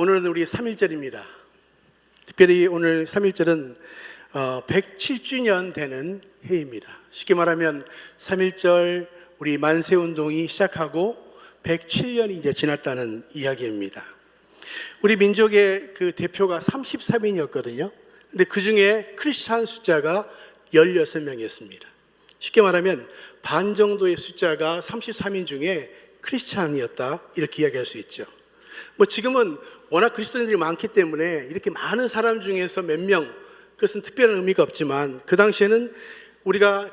오늘은 우리 3.1절입니다. 특별히 오늘 3.1절은 107주년 되는 해입니다. 쉽게 말하면 3.1절 우리 만세운동이 시작하고 107년이 이제 지났다는 이야기입니다. 우리 민족의 그 대표가 33인이었거든요. 근데 그 중에 크리스찬 숫자가 16명이었습니다. 쉽게 말하면 반 정도의 숫자가 33인 중에 크리스찬이었다, 이렇게 이야기할 수 있죠. 지금은 워낙 그리스도인들이 많기 때문에 이렇게 많은 사람 중에서 몇 명, 그것은 특별한 의미가 없지만 그 당시에는 우리가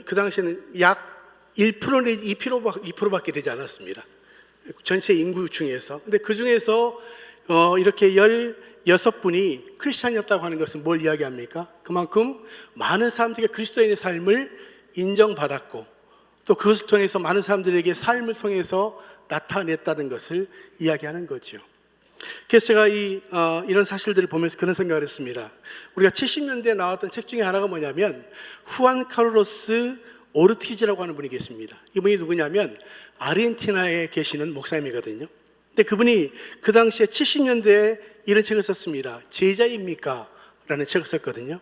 그 당시에는 약 1% 내지 2%밖에 되지 않았습니다. 전체 인구 중에서. 근데 그 중에서 이렇게 16분이 크리스찬이었다고 하는 것은 뭘 이야기합니까? 그만큼 많은 사람들에게 그리스도인의 삶을 인정받았고 또 그것을 통해서 많은 사람들에게 삶을 통해서 나타냈다는 것을 이야기하는 거죠. 그래서 제가 이런 사실들을 보면서 그런 생각을 했습니다. 우리가 70년대에 나왔던 책 중에 하나가 뭐냐면 후안 카를로스 오르티즈라고 하는 분이 계십니다. 이분이 누구냐면 아르헨티나에 계시는 목사님이거든요. 근데 그분이 그 당시에 70년대에 이런 책을 썼습니다. 제자입니까? 라는 책을 썼거든요.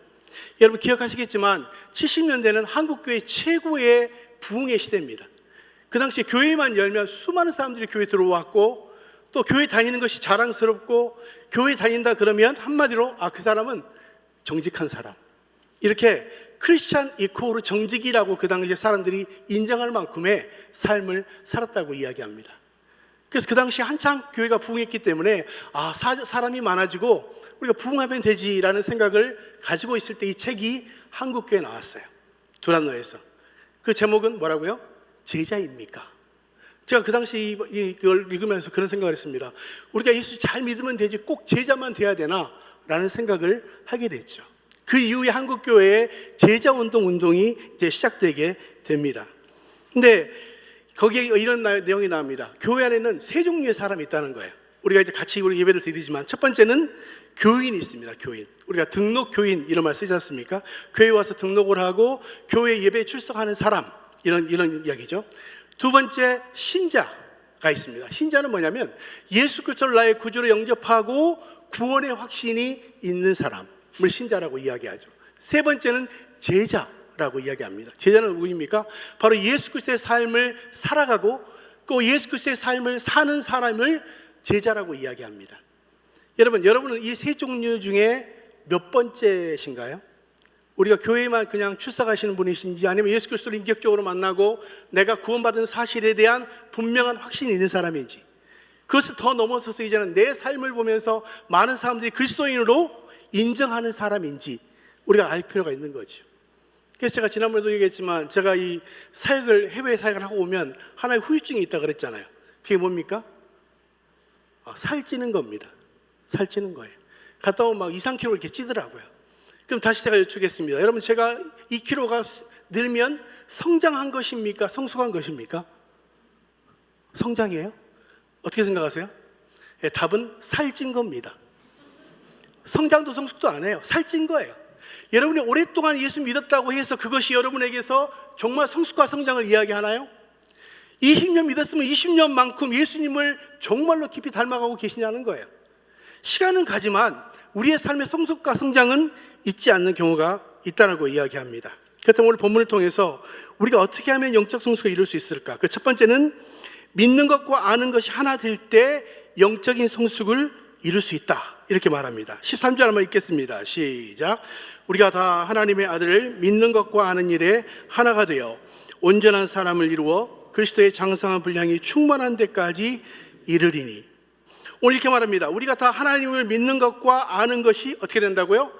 여러분 기억하시겠지만 70년대는 한국교회 최고의 부흥의 시대입니다. 그 당시에 교회만 열면 수많은 사람들이 교회에 들어왔고 또 교회 다니는 것이 자랑스럽고 교회 다닌다 그러면 한마디로 그 사람은 정직한 사람, 이렇게 크리스찬 이코르 정직이라고 그 당시에 사람들이 인정할 만큼의 삶을 살았다고 이야기합니다. 그래서 그 당시에 한창 교회가 부흥했기 때문에 사람이 많아지고 우리가 부흥하면 되지라는 생각을 가지고 있을 때 이 책이 한국교회에 나왔어요. 두란노에서. 그 제목은 뭐라고요? 제자입니까? 제가 그 당시 이걸 읽으면서 그런 생각을 했습니다. 우리가 예수 잘 믿으면 되지 꼭 제자만 돼야 되나? 라는 생각을 하게 됐죠. 그 이후에 한국교회의 제자운동이 이제 시작되게 됩니다. 근데 거기에 이런 내용이 나옵니다. 교회 안에는 세 종류의 사람이 있다는 거예요. 우리가 이제 같이 우리 예배를 드리지만 첫 번째는 교인이 있습니다. 교인. 우리가 등록 교인 이런 말 쓰지 않습니까? 교회에 와서 등록을 하고 교회 예배에 출석하는 사람, 이런 이야기죠. 두 번째 신자가 있습니다. 신자는 뭐냐면 예수 그리스도를 나의 구주로 영접하고 구원의 확신이 있는 사람을 신자라고 이야기하죠. 세 번째는 제자라고 이야기합니다. 제자는 누구입니까? 바로 예수 그리스도의 삶을 살아가고 또 예수 그리스도의 삶을 사는 사람을 제자라고 이야기합니다. 여러분은 이 세 종류 중에 몇 번째신가요? 우리가 교회만 그냥 출석하시는 분이신지 아니면 예수 그리스도를 인격적으로 만나고 내가 구원받은 사실에 대한 분명한 확신이 있는 사람인지, 그것을 더 넘어서서 이제는 내 삶을 보면서 많은 사람들이 그리스도인으로 인정하는 사람인지 우리가 알 필요가 있는 거죠. 그래서 제가 지난번에도 얘기했지만 제가 이 해외 사역을 하고 오면 하나의 후유증이 있다고 그랬잖아요. 그게 뭡니까? 살찌는 겁니다. 살찌는 거예요. 갔다 오면 막 2, 3kg 이렇게 찌더라고요. 그럼 다시 제가 여쭙겠습니다. 여러분, 제가 2kg가 늘면 성장한 것입니까? 성숙한 것입니까? 성장이에요? 어떻게 생각하세요? 답은 살찐 겁니다. 성장도 성숙도 안 해요. 살찐 거예요. 여러분이 오랫동안 예수 믿었다고 해서 그것이 여러분에게서 정말 성숙과 성장을 이야기하나요? 20년 믿었으면 20년만큼 예수님을 정말로 깊이 닮아가고 계시냐는 거예요. 시간은 가지만 우리의 삶의 성숙과 성장은 있지 않는 경우가 있다고 이야기합니다. 그렇다면 오늘 본문을 통해서 우리가 어떻게 하면 영적 성숙을 이룰 수 있을까? 그 첫 번째는 믿는 것과 아는 것이 하나 될 때 영적인 성숙을 이룰 수 있다, 이렇게 말합니다. 13절 한번 읽겠습니다. 시작. 우리가 다 하나님의 아들을 믿는 것과 아는 일에 하나가 되어 온전한 사람을 이루어 그리스도의 장성한 분량이 충만한 데까지 이르리니. 오늘 이렇게 말합니다. 우리가 다 하나님을 믿는 것과 아는 것이 어떻게 된다고요?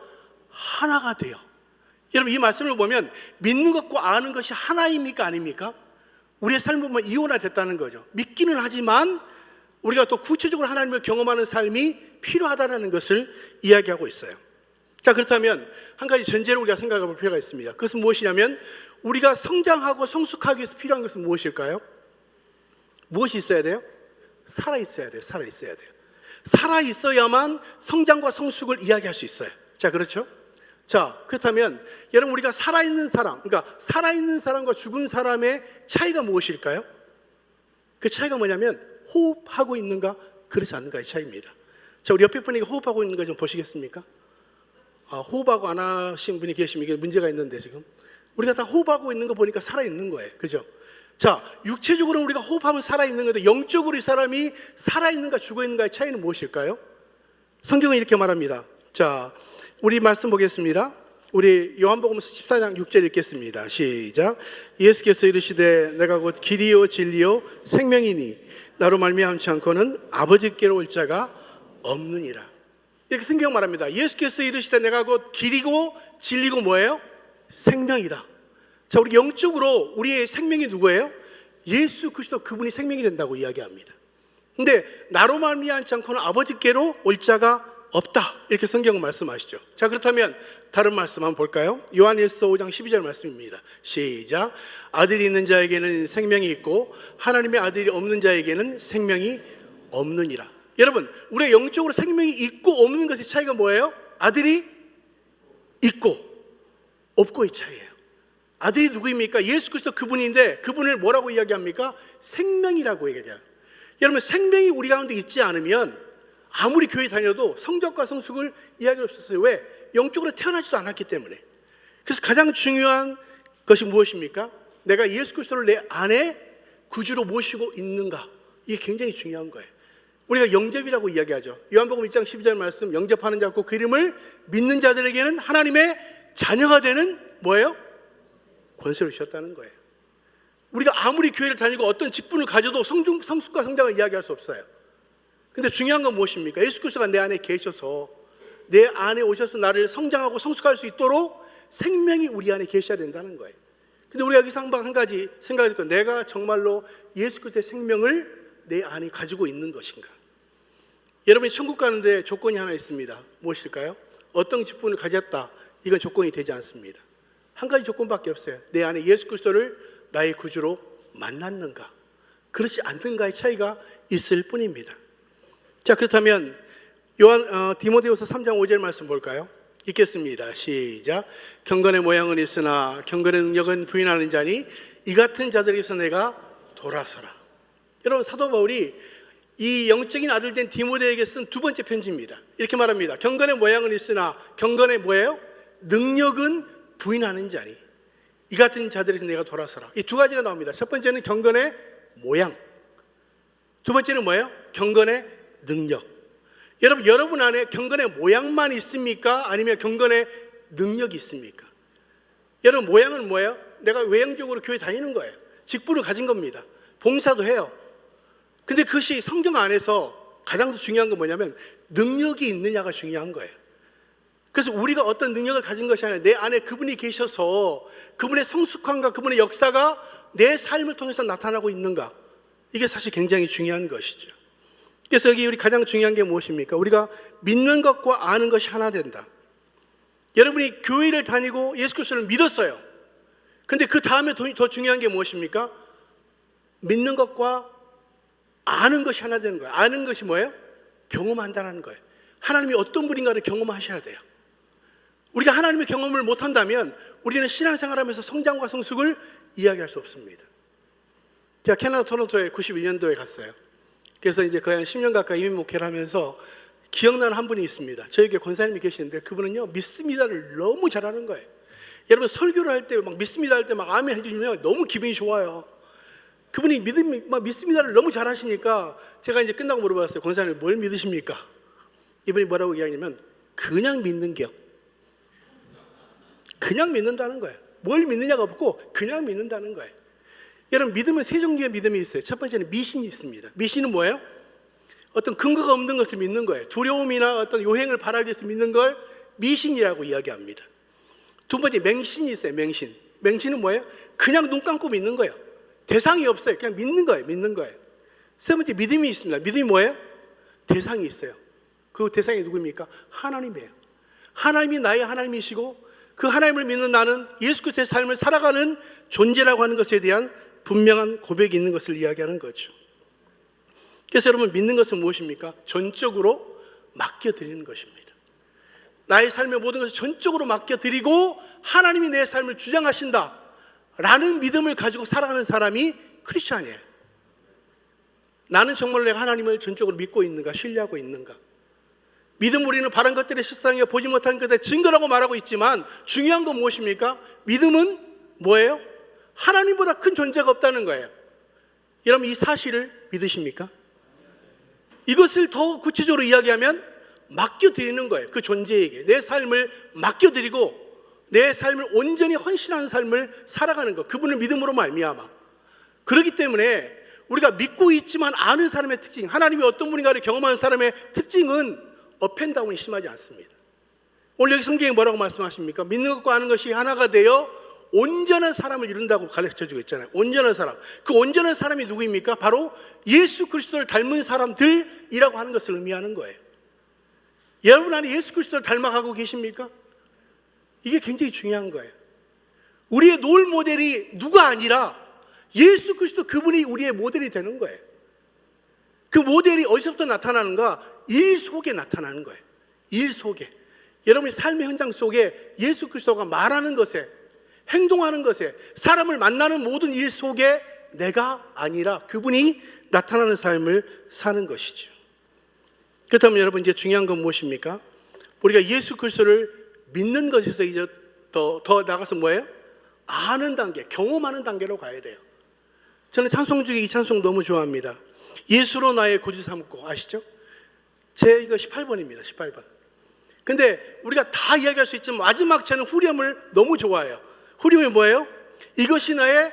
하나가 돼요. 여러분, 이 말씀을 보면 믿는 것과 아는 것이 하나입니까? 아닙니까? 우리의 삶을 보면 이원화됐다는 거죠. 믿기는 하지만 우리가 또 구체적으로 하나님을 경험하는 삶이 필요하다는 것을 이야기하고 있어요. 자, 그렇다면 한 가지 전제를 우리가 생각해 볼 필요가 있습니다. 그것은 무엇이냐면 우리가 성장하고 성숙하기 위해서 필요한 것은 무엇일까요? 무엇이 있어야 돼요? 살아있어야 돼요. 살아있어야 돼요. 살아있어야만 성장과 성숙을 이야기할 수 있어요. 자, 그렇죠? 자, 그렇다면 여러분, 우리가 살아있는 사람, 그러니까 살아있는 사람과 죽은 사람의 차이가 무엇일까요? 그 차이가 뭐냐면 호흡하고 있는가 그렇지 않는가의 차이입니다. 자, 우리 옆에 분에게 호흡하고 있는 거 좀 보시겠습니까? 호흡하고 안 하신 분이 계시면 이게 문제가 있는데, 지금 우리가 다 호흡하고 있는 거 보니까 살아있는 거예요. 그죠? 자, 육체적으로 우리가 호흡하면 살아있는 건데, 영적으로 이 사람이 살아있는가 죽어있는가의 차이는 무엇일까요? 성경은 이렇게 말합니다. 자, 우리 말씀 보겠습니다. 우리 요한복음 14장 6절 읽겠습니다. 시작. 예수께서 이르시되 내가 곧 길이요 진리요 생명이니 나로 말미암지 않고는 아버지께로 올 자가 없느니라. 이렇게 성경 말합니다. 예수께서 이르시되 내가 곧 길이고 진리고 뭐예요? 생명이다. 자, 우리 영적으로 우리의 생명이 누구예요? 예수 그리스도, 그분이 생명이 된다고 이야기합니다. 근데 나로 말미암지 않고는 아버지께로 올 자가 없다, 이렇게 성경은 말씀하시죠. 자, 그렇다면 다른 말씀 한번 볼까요? 요한일서 5장 12절 말씀입니다. 시작. 아들이 있는 자에게는 생명이 있고 하나님의 아들이 없는 자에게는 생명이 없느니라. 여러분, 우리의 영적으로 생명이 있고 없는 것의 차이가 뭐예요? 아들이 있고 없고의 차이예요. 아들이 누구입니까? 예수 그리스도, 그분인데 그분을 뭐라고 이야기합니까? 생명이라고 얘기해요. 여러분, 생명이 우리 가운데 있지 않으면 아무리 교회 다녀도 성적과 성숙을 이야기할 수 없었어요. 왜? 영적으로 태어나지도 않았기 때문에. 그래서 가장 중요한 것이 무엇입니까? 내가 예수 그리스도를 내 안에 구주로 모시고 있는가, 이게 굉장히 중요한 거예요. 우리가 영접이라고 이야기하죠. 요한복음 1장 12절 말씀, 영접하는 자고 그 이름을 믿는 자들에게는 하나님의 자녀가 되는 뭐예요? 권세를 주셨다는 거예요. 우리가 아무리 교회를 다니고 어떤 직분을 가져도 성숙과 성장을 이야기할 수 없어요. 근데 중요한 건 무엇입니까? 예수 그리스도가 내 안에 계셔서, 내 안에 오셔서 나를 성장하고 성숙할 수 있도록 생명이 우리 안에 계셔야 된다는 거예요. 근데 우리가 여기서 한 가지 생각할 때, 내가 정말로 예수 그리스도의 생명을 내 안에 가지고 있는 것인가? 여러분이 천국 가는데 조건이 하나 있습니다. 무엇일까요? 어떤 직분을 가졌다, 이건 조건이 되지 않습니다. 한 가지 조건밖에 없어요. 내 안에 예수 그리스도를 나의 구주로 만났는가, 그렇지 않는가의 차이가 있을 뿐입니다. 자, 그렇다면 디모데후서 3장 5절 말씀 볼까요? 읽겠습니다. 시작. 경건의 모양은 있으나 경건의 능력은 부인하는 자니 이 같은 자들에게서 내가 돌아서라. 여러분, 사도 바울이 이 영적인 아들 된 디모데에게 쓴 두 번째 편지입니다. 이렇게 말합니다. 경건의 모양은 있으나 경건의 뭐예요? 능력은 부인하는 자니 이 같은 자들에게서 내가 돌아서라. 이 두 가지가 나옵니다. 첫 번째는 경건의 모양, 두 번째는 뭐예요? 경건의 능력. 여러분 안에 경건의 모양만 있습니까? 아니면 경건의 능력이 있습니까? 여러분, 모양은 뭐예요? 내가 외형적으로 교회 다니는 거예요. 직분을 가진 겁니다. 봉사도 해요. 근데 그것이 성경 안에서 가장 중요한 건 뭐냐면 능력이 있느냐가 중요한 거예요. 그래서 우리가 어떤 능력을 가진 것이 아니라 내 안에 그분이 계셔서 그분의 성숙함과 그분의 역사가 내 삶을 통해서 나타나고 있는가, 이게 사실 굉장히 중요한 것이죠. 그래서 여기 우리 가장 중요한 게 무엇입니까? 우리가 믿는 것과 아는 것이 하나 된다. 여러분이 교회를 다니고 예수 그리스도를 믿었어요. 근데 그 다음에 더 중요한 게 무엇입니까? 믿는 것과 아는 것이 하나 되는 거예요. 아는 것이 뭐예요? 경험한다는 거예요. 하나님이 어떤 분인가를 경험하셔야 돼요. 우리가 하나님의 경험을 못한다면 우리는 신앙생활하면서 성장과 성숙을 이야기할 수 없습니다. 제가 캐나다 토론토에 91년도에 갔어요. 그래서 이제 거의 한 10년 가까이 이민 목회를 하면서 기억나는 한 분이 있습니다. 저에게 권사님이 계시는데 그분은요, 믿습니다를 너무 잘하는 거예요. 여러분, 설교를 할 때 막 믿습니다 할 때 막 아멘 해주시면 너무 기분이 좋아요. 그분이 믿습니다를 너무 잘하시니까 제가 이제 끝나고 물어봤어요. 권사님, 뭘 믿으십니까? 이분이 뭐라고 이야기하냐면 그냥 믿는 게요. 그냥 믿는다는 거예요. 뭘 믿느냐가 없고 그냥 믿는다는 거예요. 여러분, 믿음은 세 종류의 믿음이 있어요. 첫 번째는 미신이 있습니다. 미신은 뭐예요? 어떤 근거가 없는 것을 믿는 거예요. 두려움이나 어떤 요행을 바라기 위해서 믿는 걸 미신이라고 이야기합니다. 두 번째, 맹신이 있어요. 맹신은 뭐예요? 그냥 눈 감고 믿는 거예요. 대상이 없어요. 그냥 믿는 거예요. 세 번째, 믿음이 있습니다. 믿음이 뭐예요? 대상이 있어요. 그 대상이 누구입니까? 하나님이에요. 하나님이 나의 하나님이시고 그 하나님을 믿는 나는 예수 그리스도의 삶을 살아가는 존재라고 하는 것에 대한 분명한 고백이 있는 것을 이야기하는 거죠. 그래서 여러분, 믿는 것은 무엇입니까? 전적으로 맡겨드리는 것입니다. 나의 삶의 모든 것을 전적으로 맡겨드리고 하나님이 내 삶을 주장하신다 라는 믿음을 가지고 살아가는 사람이 크리스찬이에요. 나는 정말로 내가 하나님을 전적으로 믿고 있는가, 신뢰하고 있는가. 믿음 우리는 바른 것들의 실상이요 보지 못한 것들의 증거라고 말하고 있지만 중요한 건 무엇입니까? 믿음은 뭐예요? 하나님보다 큰 존재가 없다는 거예요. 여러분 이 사실을 믿으십니까? 이것을 더 구체적으로 이야기하면 맡겨드리는 거예요. 그 존재에게 내 삶을 맡겨드리고 내 삶을 온전히 헌신하는 삶을 살아가는 것, 그분을 믿음으로 말미암아. 그렇기 때문에 우리가 믿고 있지만 아는 사람의 특징, 하나님이 어떤 분인가를 경험하는 사람의 특징은 업앤다운이 심하지 않습니다. 오늘 여기 성경에 뭐라고 말씀하십니까? 믿는 것과 아는 것이 하나가 되어 온전한 사람을 이룬다고 가르쳐주고 있잖아요. 온전한 사람. 그 온전한 사람이 누구입니까? 바로 예수 그리스도를 닮은 사람들이라고 하는 것을 의미하는 거예요. 여러분 안에 예수 그리스도를 닮아가고 계십니까? 이게 굉장히 중요한 거예요. 우리의 롤 모델이 누가 아니라 예수 그리스도, 그분이 우리의 모델이 되는 거예요. 그 모델이 어디서부터 나타나는가? 일 속에 나타나는 거예요. 일 속에. 여러분의 삶의 현장 속에 예수 그리스도가 말하는 것에, 행동하는 것에, 사람을 만나는 모든 일 속에 내가 아니라 그분이 나타나는 삶을 사는 것이죠. 그렇다면 여러분 이제 중요한 건 무엇입니까? 우리가 예수 그리스도를 믿는 것에서 이제 더 나가서 뭐예요? 아는 단계, 경험하는 단계로 가야 돼요. 저는 찬송 중에 이 찬송 너무 좋아합니다. 예수로 나의 구주 삼고, 아시죠? 제 이거 18번입니다. 18번. 근데 우리가 다 이야기할 수 있지만 마지막 저는 후렴을 너무 좋아해요. 후렴이 뭐예요? 이것이 나의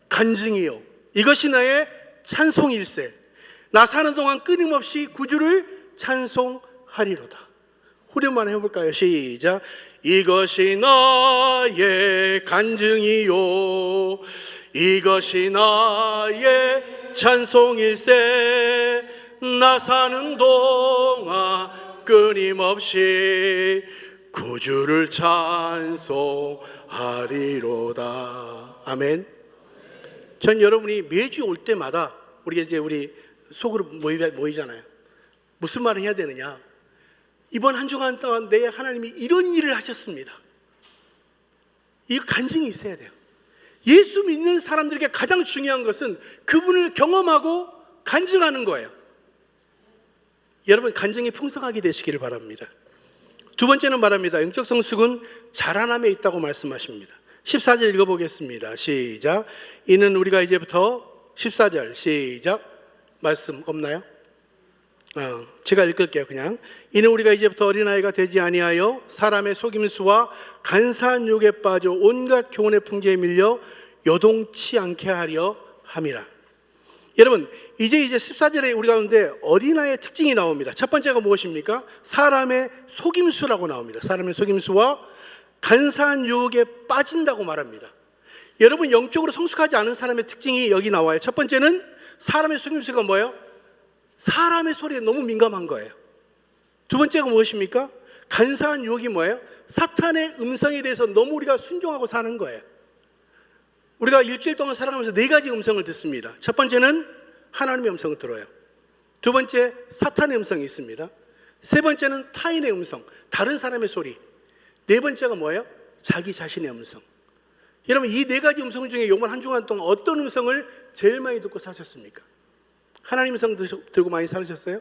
간증이요, 이것이 나의 찬송일세. 나 사는 동안 끊임없이 구주를 찬송하리로다. 후렴만 해볼까요? 시작. 이것이 나의 간증이요, 이것이 나의 찬송일세. 나 사는 동안 끊임없이 구주를 찬송하리로다. 아멘. 전 여러분이 매주 올 때마다 우리 속으로 모이잖아요. 무슨 말을 해야 되느냐? 이번 한 주간 동안 내 하나님이 이런 일을 하셨습니다. 이 간증이 있어야 돼요. 예수 믿는 사람들에게 가장 중요한 것은 그분을 경험하고 간증하는 거예요. 여러분 간증이 풍성하게 되시기를 바랍니다. 두 번째는 말합니다. 영적 성숙은 자라남에 있다고 말씀하십니다. 14절 읽어보겠습니다. 시작. 이는 우리가 이제부터 14절 시작. 말씀 없나요? 제가 읽을게요. 그냥. 이는 우리가 이제부터 어린아이가 되지 아니하여 사람의 속임수와 간사한 유혹에 빠져 온갖 교훈의 풍조에 밀려 요동치 않게 하려 함이라. 여러분 이제 14절에 우리 가운데 어린아이의 특징이 나옵니다. 첫 번째가 무엇입니까? 사람의 속임수라고 나옵니다. 사람의 속임수와 간사한 유혹에 빠진다고 말합니다. 여러분 영적으로 성숙하지 않은 사람의 특징이 여기 나와요. 첫 번째는 사람의 속임수가 뭐예요? 사람의 소리에 너무 민감한 거예요. 두 번째가 무엇입니까? 간사한 유혹이 뭐예요? 사탄의 음성에 대해서 너무 우리가 순종하고 사는 거예요. 우리가 일주일 동안 살아가면서 4가지 음성을 듣습니다. 첫 번째는 하나님의 음성을 들어요. 두 번째 사탄의 음성이 있습니다. 세 번째는 타인의 음성, 다른 사람의 소리. 네 번째가 뭐예요? 자기 자신의 음성. 여러분 이 4가지 음성 중에 이번 한 주간 동안 어떤 음성을 제일 많이 듣고 사셨습니까? 하나님 음성 들고 많이 살으셨어요?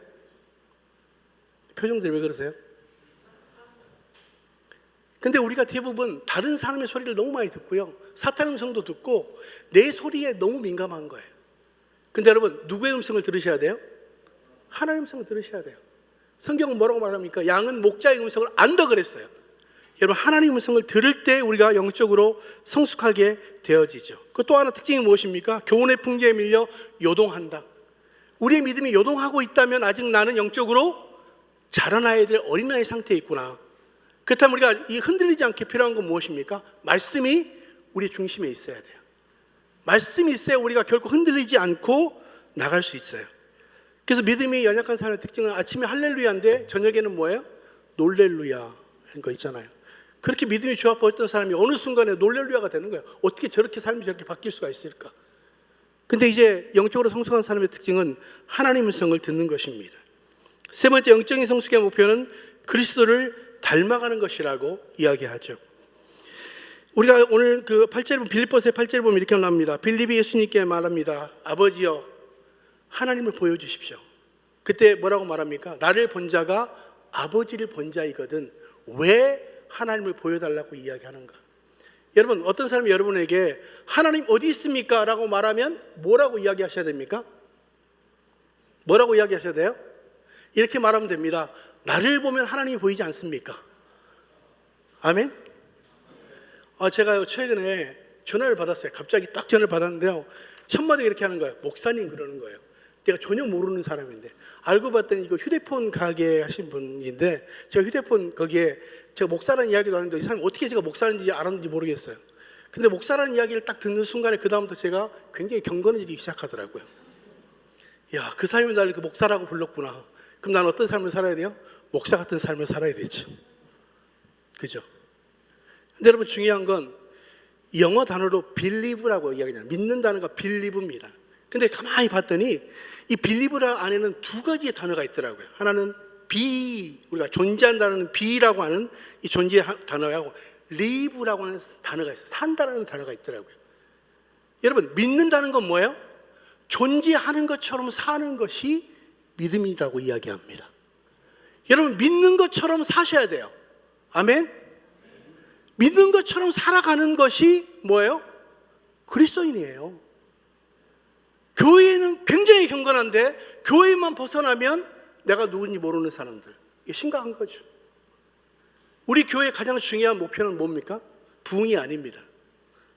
표정들이 왜 그러세요? 근데 우리가 대부분 다른 사람의 소리를 너무 많이 듣고요, 사탄 음성도 듣고 내 소리에 너무 민감한 거예요. 근데 여러분 누구의 음성을 들으셔야 돼요? 하나님 음성을 들으셔야 돼요. 성경은 뭐라고 말합니까? 양은 목자의 음성을 안다 그랬어요. 여러분 하나님 음성을 들을 때 우리가 영적으로 성숙하게 되어지죠. 그 또 하나 특징이 무엇입니까? 교훈의 풍조에 밀려 요동한다. 우리의 믿음이 요동하고 있다면 아직 나는 영적으로 자라나야 될 어린아이 상태에 있구나. 그렇다면 우리가 이 흔들리지 않게 필요한 건 무엇입니까? 말씀이 우리 중심에 있어야 돼요. 말씀이 있어야 우리가 결코 흔들리지 않고 나갈 수 있어요. 그래서 믿음이 연약한 사람의 특징은 아침에 할렐루야인데 저녁에는 뭐예요? 놀렐루야 하는 거 있잖아요. 그렇게 믿음이 좋아 보였던 사람이 어느 순간에 놀렐루야가 되는 거예요. 어떻게 저렇게 삶이 저렇게 바뀔 수가 있을까? 근데 이제 영적으로 성숙한 사람의 특징은 하나님의 음성을 듣는 것입니다. 세 번째 영적인 성숙의 목표는 그리스도를 닮아가는 것이라고 이야기하죠. 우리가 오늘 그 8절 빌립보서의 8절을 보면 이렇게 나옵니다. 빌립이 예수님께 말합니다. 아버지여 하나님을 보여주십시오. 그때 뭐라고 말합니까? 나를 본 자가 아버지를 본 자이거든 왜 하나님을 보여달라고 이야기하는가? 여러분, 어떤 사람이 여러분에게 하나님 어디 있습니까? 라고 말하면 뭐라고 이야기하셔야 됩니까? 뭐라고 이야기하셔야 돼요? 이렇게 말하면 됩니다. 나를 보면 하나님이 보이지 않습니까? 아멘? 제가요 최근에 전화를 받았어요. 갑자기 딱 전화를 받았는데요, 첫마디가 이렇게 하는 거예요. 목사님, 그러는 거예요. 내가 전혀 모르는 사람인데 알고 봤더니 이거 휴대폰 가게 하신 분인데, 제가 휴대폰 거기에 제가 목사라는 이야기도 하는데 이 사람이 어떻게 제가 목사인지 알았는지 모르겠어요. 근데 목사라는 이야기를 딱 듣는 순간에 그 다음부터 제가 굉장히 경건해지기 시작하더라고요. 야, 그 사람이 나를 그 목사라고 불렀구나. 그럼 나는 어떤 삶을 살아야 돼요? 목사 같은 삶을 살아야 되죠. 그죠? 근데 여러분, 중요한 건 영어 단어로 believe라고 이야기해요. 믿는다는 거 believe입니다. 근데 가만히 봤더니 이 believe라 안에는 두 가지의 단어가 있더라고요. 하나는 be, 우리가 존재한다는 be라고 하는 이 존재의 단어하고 live라고 하는 단어가 있어요. 산다라는 단어가 있더라고요. 여러분, 믿는다는 건 뭐예요? 존재하는 것처럼 사는 것이 믿음이라고 이야기합니다. 여러분, 믿는 것처럼 사셔야 돼요. 아멘? 믿는 것처럼 살아가는 것이 뭐예요? 그리스도인이에요. 교회는 굉장히 경건한데 교회만 벗어나면 내가 누군지 모르는 사람들, 이게 심각한 거죠. 우리 교회의 가장 중요한 목표는 뭡니까? 부흥이 아닙니다.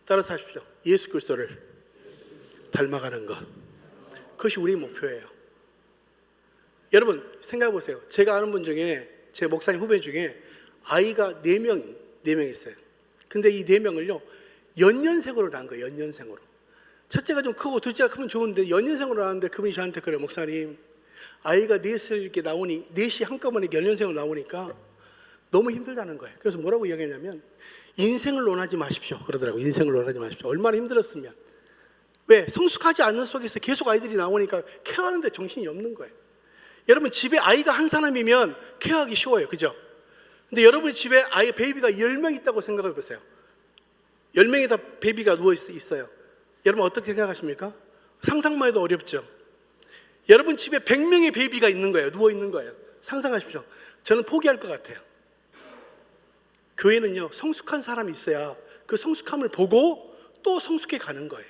따라서 하십시오. 예수 그리스도를 닮아가는 것, 그것이 우리의 목표예요. 여러분, 생각해 보세요. 제가 아는 분 중에, 제 목사님 후배 중에 아이가 4명 있어요. 근데 이 4명을요 연년생으로 낳은 거예요. 연년생으로. 첫째가 좀 크고 둘째가 크면 좋은데 연년생으로 낳았는데 그분이 저한테 그래요. 목사님, 아이가 넷을 이렇게 나오니, 넷이 한꺼번에 연년생으로 나오니까 너무 힘들다는 거예요. 그래서 뭐라고 이야기했냐면, 인생을 논하지 마십시오 그러더라고요. 인생을 논하지 마십시오. 얼마나 힘들었으면. 왜? 성숙하지 않는 속에서 계속 아이들이 나오니까 케어하는데 정신이 없는 거예요. 여러분, 집에 아이가 한 사람이면 케어하기 쉬워요. 그죠? 근데 여러분 집에 아이 베이비가 10명 있다고 생각해 보세요. 10명이 다 베이비가 누워 있어요. 여러분 어떻게 생각하십니까? 상상만 해도 어렵죠. 여러분 집에 100명의 베이비가 있는 거예요. 누워 있는 거예요. 상상하십시오. 저는 포기할 것 같아요. 교회는요 성숙한 사람이 있어야 그 성숙함을 보고 또 성숙해 가는 거예요.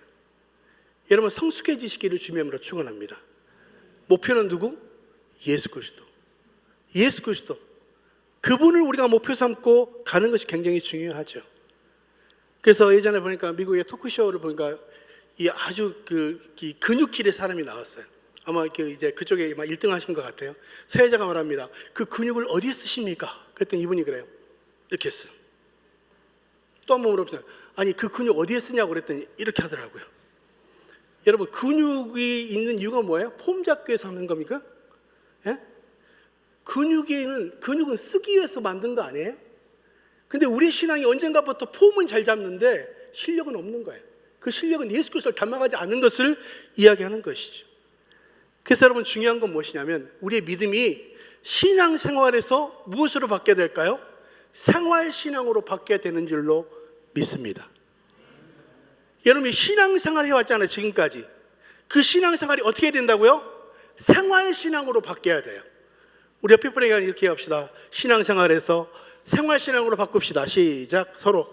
여러분, 성숙해지시기를 주님으로 축원합니다. 목표는 누구? 예수 그리스도. 예수 그리스도. 그분을 우리가 목표 삼고 가는 것이 굉장히 중요하죠. 그래서 예전에 보니까 미국의 토크쇼를 보니까 이 아주 이 근육질의 사람이 나왔어요. 아마 이제 그쪽에 막 1등 하신 것 같아요. 사회자가 말합니다. 그 근육을 어디에 쓰십니까? 그랬더니 이분이 그래요. 이렇게 했어요. 또 한 번 물어보세요. 아니, 그 근육 어디에 쓰냐고 그랬더니 이렇게 하더라고요. 여러분, 근육이 있는 이유가 뭐예요? 폼 잡기 위해서 하는 겁니까? 예? 근육은 쓰기 위해서 만든 거 아니에요? 근데 우리 신앙이 언젠가부터 폼은 잘 잡는데 실력은 없는 거예요. 그 실력은 예수 그리스도를 닮아가지 않는 것을 이야기하는 것이죠. 그래서 여러분, 중요한 건 무엇이냐면 우리의 믿음이 신앙생활에서 무엇으로 바뀌어야 될까요? 생활신앙으로 바뀌어야 되는 줄로 믿습니다. 여러분이 신앙생활 해왔잖아요. 지금까지. 그 신앙생활이 어떻게 된다고요? 생활신앙으로 바뀌어야 돼요. 우리 옆에 분에게 이렇게 합시다. 신앙생활에서 생활신앙으로 바꿉시다. 시작. 서로.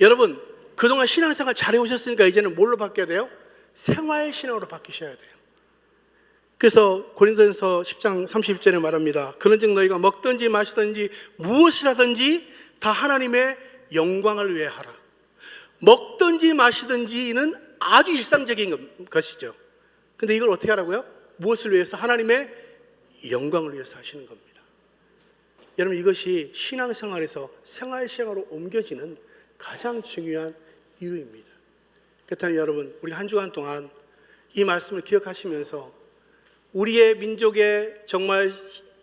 여러분, 그동안 신앙생활 잘해오셨으니까 이제는 뭘로 바뀌어야 돼요? 생활신앙으로 바뀌셔야 돼요. 그래서 고린도전서 10장 30절에 말합니다. 그런즉 너희가 먹든지 마시든지 무엇을 하든지 다 하나님의 영광을 위해 하라. 먹든지 마시든지는 아주 일상적인 것이죠. 근데 이걸 어떻게 하라고요? 무엇을 위해서? 하나님의 영광을 위해서 하시는 겁니다. 여러분, 이것이 신앙생활에서 생활시행으로 옮겨지는 가장 중요한 이유입니다. 그렇다면 여러분, 우리 한 주간 동안 이 말씀을 기억하시면서 우리의 민족의 정말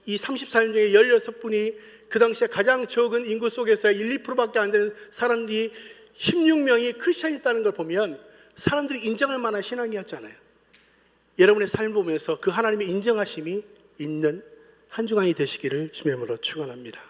이 34년 중에 16분이 그 당시에 가장 적은 인구 속에서 1, 2%밖에 안 되는 사람들이 16명이 크리스찬이었다는 걸 보면 사람들이 인정할 만한 신앙이었잖아요. 여러분의 삶을 보면서 그 하나님의 인정하심이 있는 한 주간이 되시기를 주님으로 축원합니다.